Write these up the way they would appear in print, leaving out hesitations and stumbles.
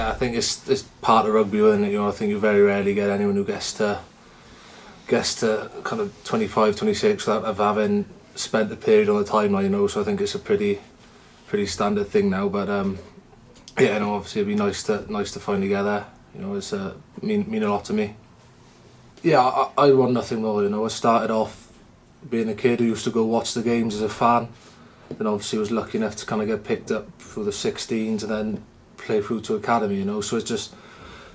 Yeah, I think it's part of rugby, isn't it? You know, I think you very rarely get anyone who gets to kind of 25, 26 without having spent a period on the timeline. You know, so I think it's a pretty standard thing now. But yeah, no, obviously it'd be nice to finally get there. You know, it's mean a lot to me. Yeah, I want nothing more. You know, I started off being a kid who used to go watch the games as a fan. Then obviously was lucky enough to kind of get picked up through the 16s and then play through to academy. You know, so it's just,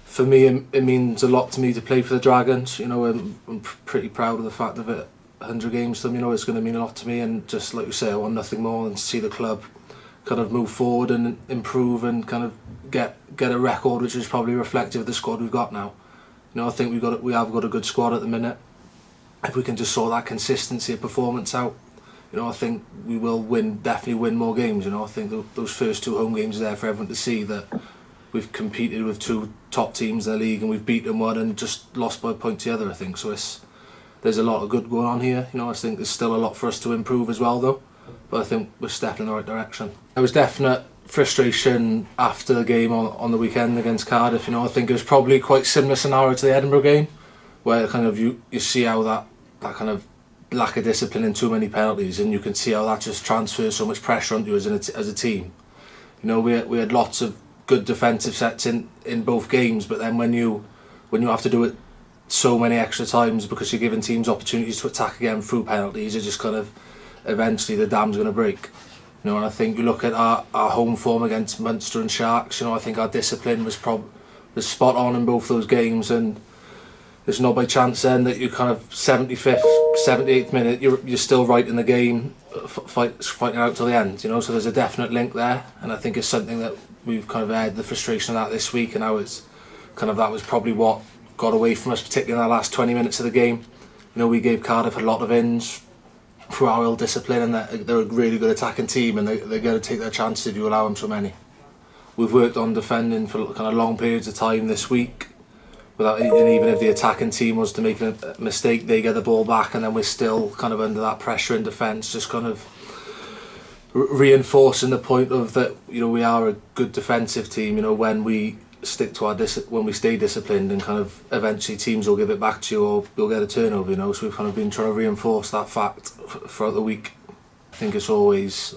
for me, it means a lot to me to play for the Dragons. You know, I'm pretty proud of the fact of it. 100 games to them, you know, it's going to mean a lot to me. And just like you say, I want nothing more than to see the club kind of move forward and improve and kind of get a record which is probably reflective of the squad we've got now. You know, I think we have got a good squad at the minute. If we can just sort that consistency of performance out, you know, I think we will definitely win more games. You know, I think those first 2 home games are there for everyone to see that we've competed with 2 top teams in the league and we've beaten one and just lost by a point to the other, I think. So there's a lot of good going on here. You know, I think there's still a lot for us to improve as well, though. But I think we're stepping in the right direction. There was definite frustration after the game on the weekend against Cardiff. You know, I think it was probably quite similar scenario to the Edinburgh game, where kind of you see how that kind of lack of discipline and too many penalties, and you can see how that just transfers so much pressure onto you as a team. You know, we had lots of good defensive sets in both games, but then when you have to do it so many extra times because you're giving teams opportunities to attack again through penalties, it just kind of eventually the dam's going to break. You know, and I think you look at our home form against Munster and Sharks. You know, I think our discipline was spot on in both those games, and it's not by chance then that you kind of 75th, 78th minute you're still right in the game, fighting out till the end. You know, so there's a definite link there, and I think it's something that we've kind of had the frustration of that this week, and that was probably what got away from us, particularly in the last 20 minutes of the game. You know, we gave Cardiff a lot of ins through our ill discipline, and they're a really good attacking team, and they're going to take their chances if you allow them so many. We've worked on defending for kind of long periods of time this week, and even if the attacking team was to make a mistake, they get the ball back, and then we're still kind of under that pressure in defence, just kind of reinforcing the point of that. You know, we are a good defensive team. You know, when we stick to when we stay disciplined, and kind of eventually teams will give it back to you or you'll get a turnover. You know, so we've kind of been trying to reinforce that fact throughout the week. I think it's always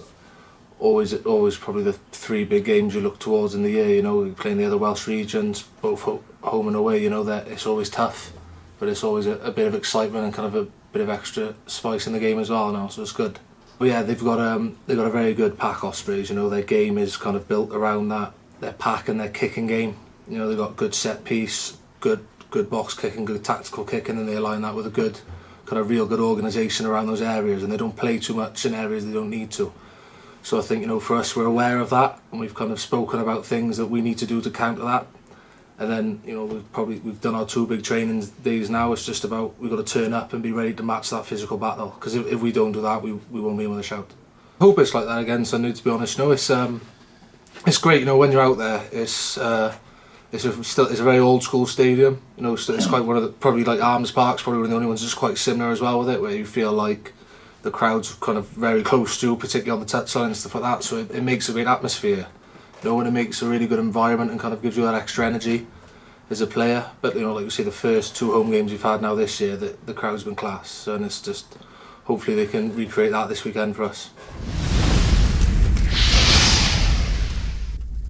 probably the 3 big games you look towards in the year. You know, we're playing the other Welsh regions, both home and away. You know, that it's always tough, but it's always a bit of excitement and kind of a bit of extra spice in the game as well now, so it's good. But yeah, they've got a very good pack, Ospreys. You know, their game is kind of built around that, their pack and their kicking game. You know, they've got good set piece, good box kicking, good tactical kicking, and they align that with a good kind of real good organisation around those areas, and they don't play too much in areas they don't need to. So I think, you know, for us, we're aware of that, and we've kind of spoken about things that we need to do to counter that. And then, you know, we've done our 2 big training days now. It's just about, we've got to turn up and be ready to match that physical battle, because if we don't do that, we won't be able to shout. I hope it's like that again Sunday, to be honest. You know, it's great. You know, when you're out there, it's a very old school stadium. You know, so it's quite one of the, probably like Arms Park's probably one of the only ones that's quite similar as well with it, where you feel like the crowd's kind of very close to you, particularly on the touchline and stuff like that. So it makes a great atmosphere. You know, and it makes a really good environment and kind of gives you that extra energy as a player. But, you know, like you say, the first 2 home games we've had now this year, the crowd's been class, and it's just, hopefully they can recreate that this weekend for us.